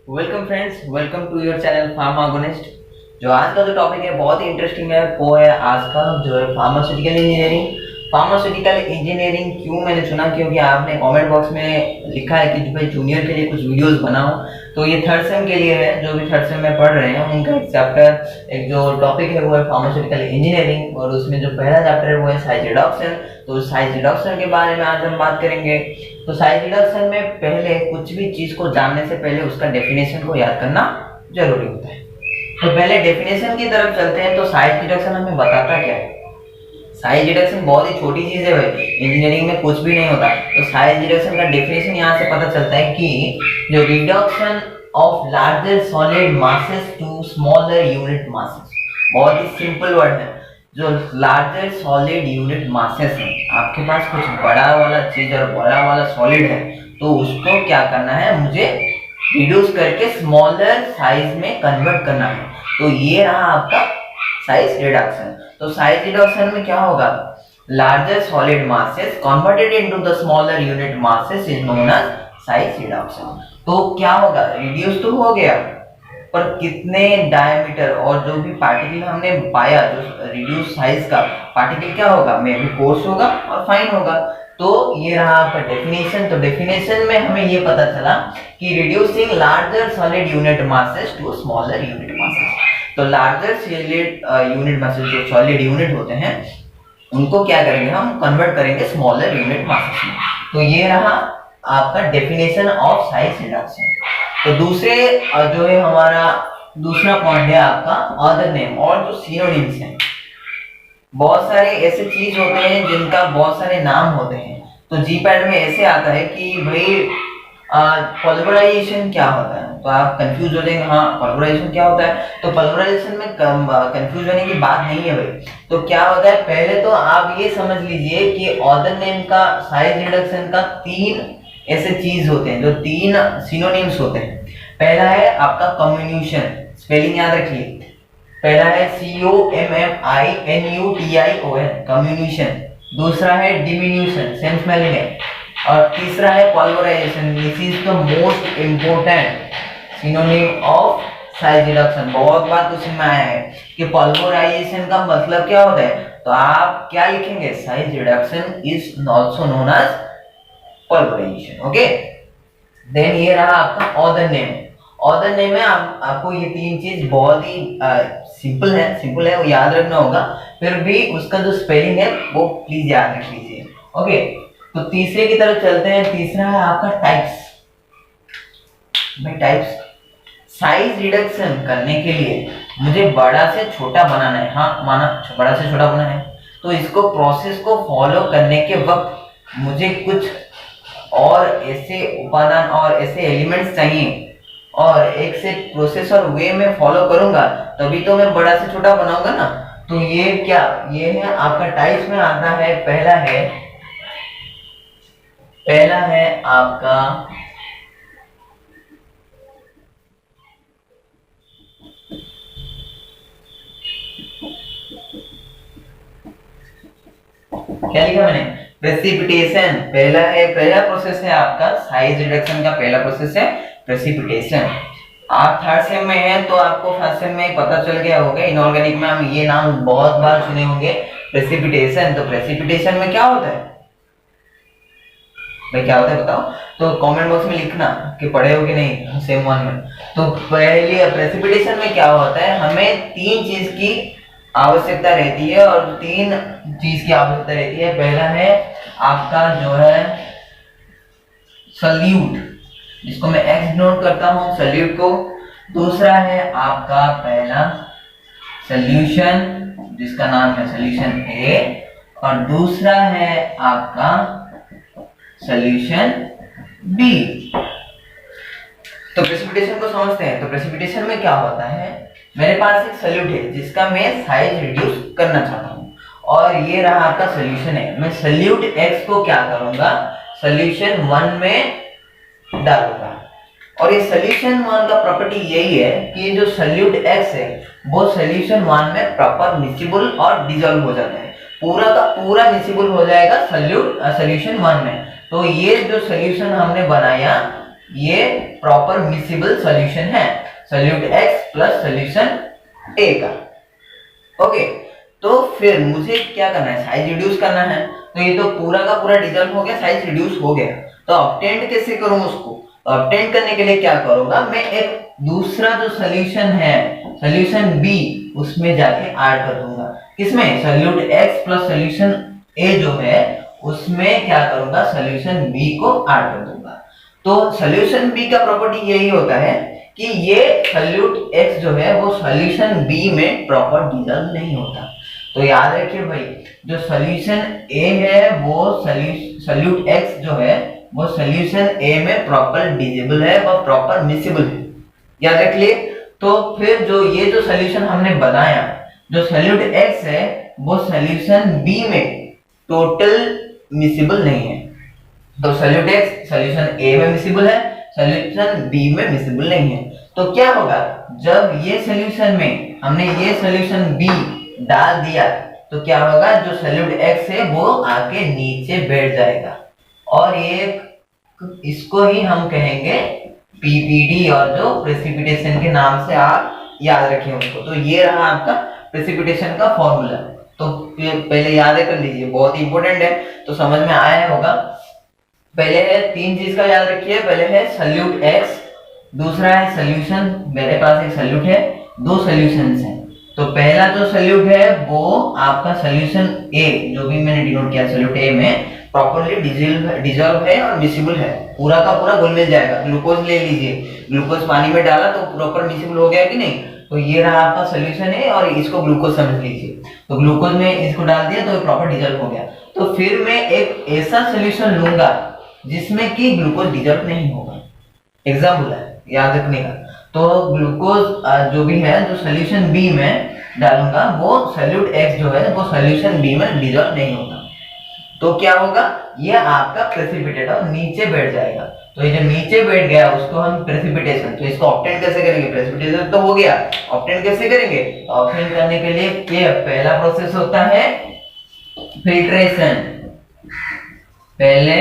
Welcome friends, welcome to your channel Pharmagonist. जो आज का जो टॉपिक है बहुत ही इंटरेस्टिंग है। वो है आज का जो है फार्मास्यूटिकल इंजीनियरिंग। फार्मास्यूटिकल इंजीनियरिंग क्यों मैंने चुना, क्योंकि आपने कमेंट बॉक्स में लिखा है कि भाई जूनियर के लिए कुछ वीडियोस बनाओ। तो ये थर्ड सेम के लिए है, जो भी थर्ड सेम में पढ़ रहे हैं उनका एक चैप्टर, एक जो टॉपिक है वो है फार्मास्यूटिकल इंजीनियरिंग, और उसमें जो पहला चैप्टर है वो है साइज रिडक्शन। तो साइज रिडक्शन के बारे में आज हम बात करेंगे। तो साइज रिडक्शन में पहले कुछ भी चीज को जानने से पहले उसका डेफिनेशन को याद करना जरूरी होता है। तो पहले डेफिनेशन की तरफ चलते हैं। तो साइज रिडक्शन हमें बताता क्या है? साइज रिडक्शन बहुत ही छोटी चीज है भाई, इंजीनियरिंग में कुछ भी नहीं होता। तो साइज रिडक्शन का डेफिनेशन यहाँ से पता चलता है कि जो reduction of larger solid masses to smaller unit masses, बहुत ही सिंपल वर्ड है। जो लार्जर सॉलिड यूनिट मासेस है, आपके पास कुछ बड़ा वाला चीज और बड़ा वाला सॉलिड है, तो उसको क्या करना है, मुझे रिड्यूस करके स्मॉलर साइज में कन्वर्ट करना है। तो ये रहा आपका साइज रिडक्शन। तो साइज रिडक्शन में क्या होगा, larger solid masses converted into the smaller unit masses is known as size reduction. तो क्या होगा, रिड्यूस तो हो गया, पर कितने डायमीटर और जो भी पार्टिकल हमने पाया, जो रिड्यूस साइज का पार्टिकल क्या होगा, मे बी कोर्स होगा और फाइन होगा। तो ये रहा आपका डेफिनेशन। तो डेफिनेशन में हमें ये पता चला कि reducing larger solid unit masses to smaller unit masses. तो लार्जर सॉलिड यूनिट मासेस, जो सॉलिड यूनिट होते हैं, उनको क्या करेंगे, हम कन्वर्ट करेंगे स्मॉलर यूनिट मासेस में। तो ये रहा आपका डेफिनेशन ऑफ साइज रिडक्शन। तो दूसरे जो है हमारा दूसरा पॉइंट है आपका अदर नेम, और जो सिनोनिम्स हैं। बहुत सारे ऐसे चीज होते हैं जिनका बहुत सारे नाम होते हैं। तो जी पैड में ऐसे आता है कि भाई पॉलिमराइजेशन क्या होता है, तो आप कंफ्यूज हो जाएंगे, हाँ पॉलिमराइजेशन क्या होता है। तो पॉलिमराइजेशन में कंफ्यूज होने की बात नहीं है भाई। तो क्या होता है, पहले तो आप ये समझ लीजिए कि ऑर्डर नेम का साइज रिडक्शन का तीन ऐसे चीज होते हैं, जो तीन सिनोनिम्स होते हैं। पहला है आपका कम्युनिशन, स्पेलिंग याद रखिए। पहला है COMMINUTION, कम्युनिशन। दूसरा है डिमिन्यूशन, सेम स्मेलिंग है। और तीसरा है polymerisation. This is the most important synonym of size reduction. बहुत बार क्वेश्चन में आया है कि पॉलिमराइजेशन का मतलब क्या होता है, तो आप क्या लिखेंगे, size reduction is also known as polymerisation. Okay, then ये रहा आपका ऑर्डर नेम। ऑर्डर नेम में आपको ये तीन चीज बहुत ही सिंपल है, वो याद रखना होगा। फिर भी उसका जो स्पेलिंग है वो प्लीज याद रख लीजिए। ओके, तो तीसरे की तरफ चलते हैं। तीसरा है आपका टाइप्स। भाई टाइप्स, साइज रिडक्शन करने के लिए मुझे बड़ा से छोटा बनाना है, हाँ माना बड़ा से छोटा बनाना है, तो इसको प्रोसेस को फॉलो करने के वक्त मुझे कुछ और ऐसे उपादान और ऐसे एलिमेंट्स चाहिए, और एक से प्रोसेस और वे में फॉलो करूंगा तभी तो मैं बड़ा से छोटा बनाऊंगा ना। तो ये क्या, ये है आपका टाइप्स में आता है। पहला है आपका क्या लिखा मैंने, प्रेसिपिटेशन। पहला प्रोसेस है आपका साइज रिडक्शन का, पहला प्रोसेस है प्रेसिपिटेशन। आप थर्ड सेम में हैं तो आपको फर्स्ट सेम में पता चल गया होगा, इनऑर्गेनिक में हम ये नाम बहुत बार सुने होंगे, प्रेसिपिटेशन। तो प्रेसिपिटेशन में क्या होता है भाई, क्या होता है बताओ। तो कमेंट बॉक्स में लिखना कि पढ़े हो कि नहीं सेम वन में। तो पहले प्रेसिपिटेशन में क्या होता है, हमें तीन चीज की आवश्यकता रहती है, और तीन चीज की आवश्यकता रहती है। पहला है आपका जो है सल्यूट, जिसको मैं एक्स डिनोट करता हूं सल्यूट को। दूसरा है आपका पहला सॉल्यूशन, जिसका नाम है सॉल्यूशन ए। और दूसरा है आपका सॉल्यूशन बी। तो प्रेसिपिटेशन को समझते हैं। तो प्रेसिपिटेशन में क्या होता है, मेरे पास एक सॉल्यूट है जिसका मैं साइज रिड्यूस करना चाहता हूं, और ये रहा आपका सॉल्यूशन है। मैं सॉल्यूट एक्स को क्या करूंगा, सॉल्यूशन 1 में डालूंगा। और ये सॉल्यूशन 1 का प्रॉपर्टी यही है कि जो सॉल्यूट एक्स है वो सॉल्यूशन 1 में प्रॉपर मिक्सिबल और डिसॉल्व हो जाता है, पूरा का पूरा मिक्सिबल हो जाएगा सॉल्यूशन 1 में। तो ये जो सॉल्यूशन हमने बनाया ये प्रॉपर मिसिबल सॉल्यूशन है solute x plus solution a का। ओके, तो फिर मुझे क्या करना है, साइज रिड्यूस करना है। तो ये तो पूरा का पूरा डिजॉल्व हो गया, साइज रिड्यूस हो गया, तो ऑब्टेंड कैसे करूं उसको? तो ऑब्टेंड करने के लिए क्या करूंगा, मैं एक दूसरा जो सॉल्यूशन है सॉल्यूशन B उसमें जाके ऐड कर दूंगा। किसमें? Solute x plus solution A जो है उसमें क्या करूंगा, सॉल्यूशन B को ऐड कर दूंगा। तो सॉल्यूशन B का प्रॉपर्टी यही होता है कि ये सॉल्यूट x जो है वो सॉल्यूशन B में प्रॉपर डिजॉल्व नहीं होता। तो याद रखिए भाई, जो सॉल्यूशन A है वो सॉल्यूट x जो है वो सॉल्यूशन A में प्रॉपर डिजिबल है, वो प्रॉपर मिसिबल है, याद रख लिए। तो फिर जो ये जो सॉल्यूशन हमने बनाया, जो सॉल्यूट x है वो सॉल्यूशन B में टोटल मिसिबल नहीं है। तो सॉल्यूट x सॉल्यूशन A में मिसिबल है, सॉल्यूशन B में मिसिबल नहीं है। तो क्या होगा, जब ये सॉल्यूशन में हमने ये सॉल्यूशन B डाल दिया तो क्या होगा, जो सॉल्यूट x है वो आके नीचे बैठ जाएगा और ये इसको ही हम कहेंगे पीपीडी, और जो प्रेसिपिटेशन के नाम से आप याद रखें उसको। तो ये रहा आपका प्रेसिपिटेशन का फॉर्मूला। तो पहले याद कर लीजिए, बहुत इंपॉर्टेंट है, तो समझ में आया होगा। पहले है तीन चीज का याद रखिए, पहले है सॉल्यूट x, दूसरा है सॉल्यूशन, मेरे पास एक सॉल्यूट है, दो सॉल्यूशंस हैं। तो पहला जो सॉल्यूट है वो आपका सॉल्यूशन A, जो भी मैंने डिनोट किया सॉल्यूट A में प्रॉपर्ली डिसॉल्व है और मिसिबल है, पूरा का पूरा घुल मिल जाएगा। ग्लूकोज ले लीजिए, ग्लूकोज पानी में डाला तो प्रॉपर मिसिबल हो गया कि नहीं। तो ये रहा आपका सॉल्यूशन है और इसको ग्लूकोज समझ लीजिए। तो ग्लूकोज में इसको डाल दिया तो प्रॉपर डिसॉल्व हो गया। तो फिर मैं एक ऐसा सॉल्यूशन लूंगा जिसमें कि ग्लूकोज डिसॉल्व नहीं होगा, एग्जाम्पल है याद रखने का। तो ग्लूकोज जो भी है जो सॉल्यूशन B में डालूंगा वो सॉल्यूट X जो है वो सॉल्यूशन B में डिसॉल्व नहीं होगा। तो क्या होगा, ये आपका प्रेसिपिटेट और नीचे बैठ जाएगा। तो ये जो नीचे बैठ गया उसको हम प्रेसिपिटेशन, तो इसको ऑब्टेन कैसे करेंगे, प्रेसिपिटेशन तो हो गया, ऑब्टेन कैसे करेंगे? ऑब्टेन करने के लिए क्या पहला प्रोसेस होता है, फिल्ट्रेशन। पहले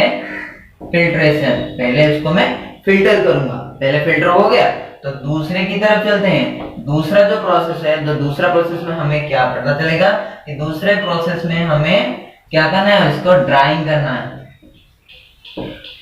फिल्ट्रेशन, पहले इसको मैं फिल्टर करूंगा, पहले फिल्टर हो गया तो दूसरे की तरफ चलते हैं। दूसरा जो प्रोसेस है, तो दूसरा प्रोसेस में हमें क्या पता चलेगा कि दूसरे प्रोसेस में हमें क्या करना है, इसको ड्राइंग करना है।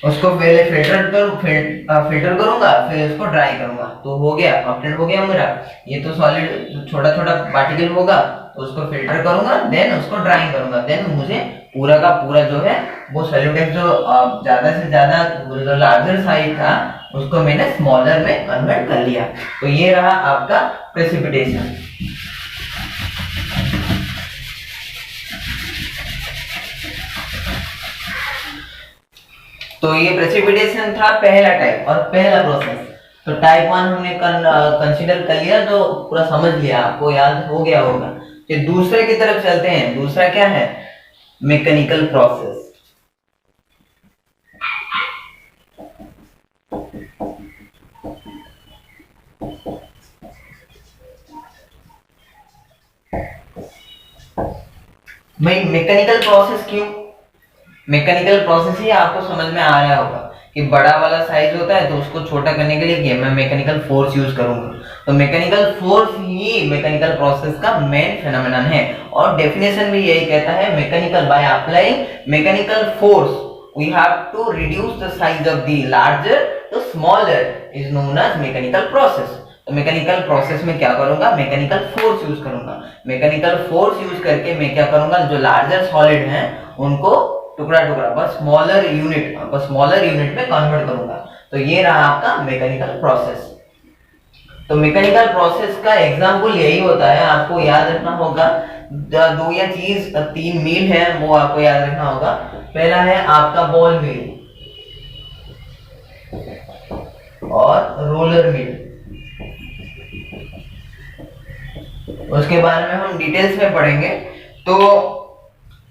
उसको पहले फिल्टर करूंगा, फिर इसको ड्राई करूंगा, तो हो गया ऑब्टेन हो गया मेरा। ये तो सॉलिड छोटा छोटा पार्टिकल होगा, तो उसको फिल्टर करूंगा, देन उसको ड्राइंग करूंगा, देन मुझे पूरा का पूरा जो है वो सॉल्यूट जो ज्यादा से ज्यादा जो लार्जर साइज था उसको मैंने स्मॉलर में कन्वर्ट कर लिया। तो ये रहा आपका प्रेसिपिटेशन। तो ये प्रेसिपिटेशन था पहला टाइप और पहला प्रोसेस। तो टाइप 1 हमने कंसीडर कर लिया, तो पूरा समझ लिया, आपको याद हो गया होगा। तो दूसरे की तरफ चलते हैं। दूसरा क्या है, मैकेनिकल प्रोसेस। मैकेनिकल प्रोसेस क्यों? मैकेनिकल प्रोसेस ही आपको समझ में आ रहा होगा कि बड़ा वाला साइज होता है तो उसको छोटा करने के लिए मैं मैकेनिकल फोर्स यूज करूंगा। तो मैकेनिकल फोर्स ही मैकेनिकल प्रोसेस का मेन फेनोमेनन है, और डेफिनेशन भी यही कहता है, mechanical by applying mechanical force we have to reduce the size of the larger to smaller is known as mechanical process। तो मैकेनिकल प्रोसेस में क्या करूंगा, मैकेनिकल फोर्स यूज करूंगा। मैकेनिकल फोर्स यूज करके मैं क्या करूंगा, जो लार्जर सॉलिड हैं उनको टुकड़ा टुकड़ा बस स्मॉलर यूनिट में कन्वर्ट करूंगा। तो ये रहा आपका मैकेनिकल प्रोसेस। तो मैकेनिकल प्रोसेस का एग्जांपल यही होता है, आपको याद रखना होगा दो या चीज तीन मील है वो आपको याद रखना होगा। पहला है आपका बॉल मिल और रोलर मिल, उसके बारे में हम डिटेल्स में पढ़ेंगे। तो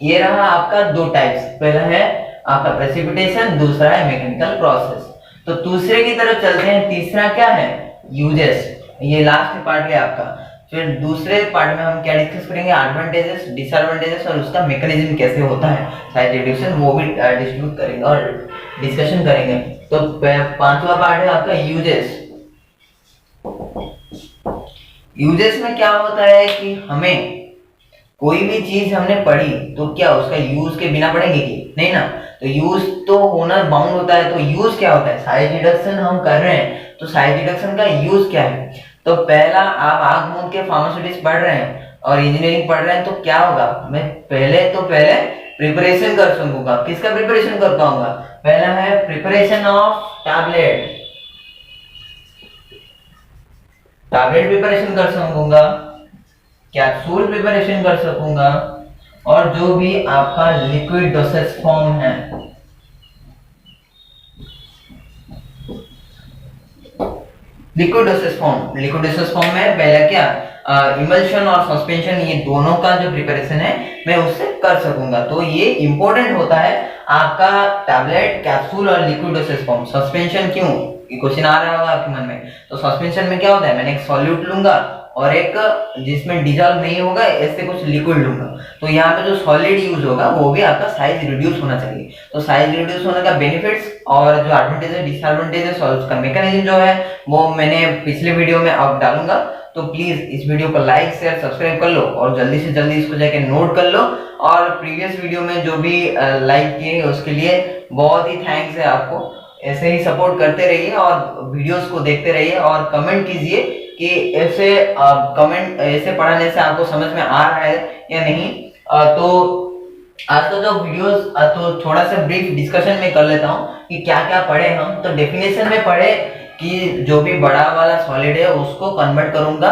ये रहा आपका दो टाइप्स, पहला है आपका प्रेसिपिटेशन, दूसरा है मैकेनिकल प्रोसेस। तो दूसरे की तरफ चलते हैं। तीसरा क्या है, यूजेस। ये लास्ट पार्ट है आपका। फिर दूसरे पार्ट में हम क्या डिस्कस करेंगे, एडवांटेजेस, डिसएडवांटेजेस और उसका मैकेनिज्म कैसे होता है, साइज रिड्यूशन, वो भी डिस्ट्रीब्यूट करेंगे और डिस्कशन करेंगे। तो पांचवा पार्ट है आपका यूजेस। यूजेस में क्या होता है कि हमें कोई भी चीज हमने पढ़ी तो क्या उसका यूज के बिना पढ़ेंगे कि नहीं ना, तो यूज तो होना बाउंड होता है। तो यूज क्या होता है, साइज रिडक्शन हम कर रहे हैं तो साइज रिडक्शन का यूज क्या है। तो पहला आप आंख मूंद के फार्मास्यूटिक्स पढ़ रहे हैं और इंजीनियरिंग पढ़ रहे हैं तो क्या होगा, मैं पहले प्रिपरेशन कर सकूंगा। किसका प्रिपरेशन कर पाऊंगा, पहला है preparation of tablet, tablet preparation कर सकूंगा, कैप्सूल प्रिपरेशन कर सकूंगा, और जो भी आपका लिक्विड डोसेज फॉर्म है, लिक्विड डोसेज फॉर्म में पहला क्या इमल्शन और सस्पेंशन, ये दोनों का जो प्रिपरेशन है मैं उससे कर सकूंगा। तो ये इंपॉर्टेंट होता है आपका टैबलेट, कैप्सूल और लिक्विड डोसेज फॉर्म। सस्पेंशन क्यों, ये क्वेश्चन आ रहा होगा आपके मन में। तो सस्पेंशन में क्या होता है, मैंने एक सॉल्यूट लूंगा और एक जिसमें डिजॉल्व नहीं होगा ऐसे कुछ लिक्विड लूंगा। तो यहाँ पे जो सॉलिड यूज होगा वो भी आपका साइज रिड्यूस होना चाहिए। तो साइज रिड्यूस होने का बेनिफिट्स और जो एडवांटेज है डिसएडवांटेज है, उसका मैकेनिज्म जो है वो मैंने पिछले वीडियो में अब डालूंगा। तो प्लीज इस वीडियो को लाइक शेयर सब्सक्राइब कर लो और जल्दी से जल्दी इसको जाके नोट कर लो। और प्रीवियस वीडियो में जो भी लाइक किए उसके लिए बहुत ही थैंक्स है आपको। ऐसे ही सपोर्ट करते रहिए और वीडियोस को देखते रहिए और कमेंट कीजिए कि ऐसे कमेंट ऐसे पढ़ाने से आपको समझ में आ रहा है या नहीं। तो आज का जो वीडियोस तो थोड़ा सा ब्रीफ डिस्कशन में कर लेता हूँ कि क्या क्या पढ़े हम। तो डेफिनेशन में पढ़े कि जो भी बड़ा वाला सॉलिड है उसको कन्वर्ट करूंगा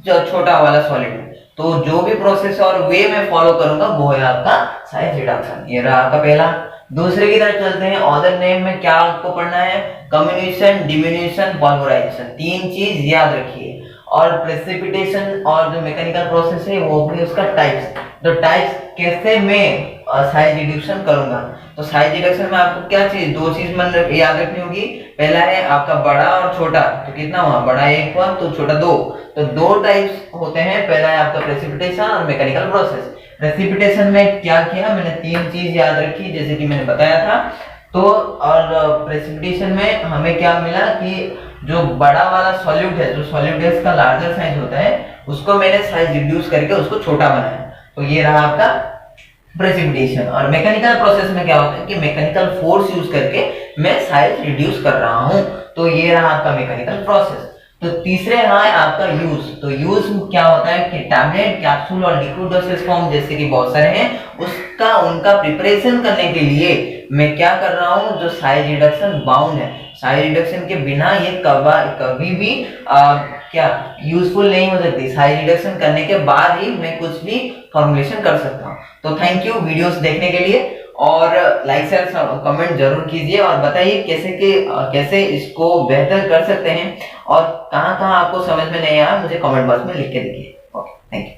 जो छोटा वाला सॉलिड है। तो जो भी प्रोसेस और वे में फॉलो करूंगा वो है आपका साइज रिडक्शन। ये रहा आपका पहला। दूसरे की तरफ चलते हैं। ऑर्डर नेम में क्या आपको पढ़ना है, कम्युनिकेशन, डिमिन्यूशन, पॉलिमराइजेशन, तीन चीज याद रखिए। और प्रेसिपिटेशन और जो मैकेनिकल प्रोसेस है वो भी उसका टाइप्स। तो टाइप्स कैसे मैं साइज रिडक्शन करूंगा। तो साइज रिडक्शन में आपको क्या चीज, दो चीज मन याद रखनी होगी। पहला है आपका बड़ा और छोटा। तो कितना हुआ, बड़ा एक हुआ तो छोटा दो। तो दो टाइप्स होते हैं, पहला है आपका प्रेसिपिटेशन और मैकेनिकल प्रोसेस। प्रेसिपिटेशन में क्या किया, मैंने तीन चीज याद रखी जैसे कि मैंने बताया था। तो और प्रेसिपिटेशन में हमें क्या मिला कि जो बड़ा वाला सॉल्यूट है, जो सॉल्यूट है इसका लार्जर साइज होता है, उसको मैंने साइज रिड्यूस करके उसको छोटा बनाया। तो ये रहा आपका प्रेसिपिटेशन। और मैकेनिकल प्रोसेस में क्या होता है कि मैकेनिकल फोर्स यूज करके मैं साइज रिड्यूस कर रहा हूं। तो ये रहा आपका मैकेनिकल प्रोसेस। तो तीसरे रहा है आपका यूज। तो यूज क्या होता है कि टैबलेट, कैप्सूल और लिक्विड डोसेज फॉर्म जैसे कि बहुत सारे हैं, उसका उनका प्रिपरेशन करने के लिए मैं क्या कर रहा हूं, जो साइज रिडक्शन बाउंड है, साइज रिडक्शन के बिना ये कभी भी क्या यूजफुल नहीं हो सकती। साइज रिडक्शन करने के बाद ही मैं कुछ भी फॉर्मुलेशन कर सकता हूं। तो थैंक यू वीडियोस देखने के लिए और लाइक शेयर कमेंट जरूर कीजिए और बताइए कैसे इसको बेहतर कर सकते हैं और कहां-कहां आपको समझ में नहीं आया मुझे कमेंट बॉक्स में लिख के दीजिए। Okay, thank you.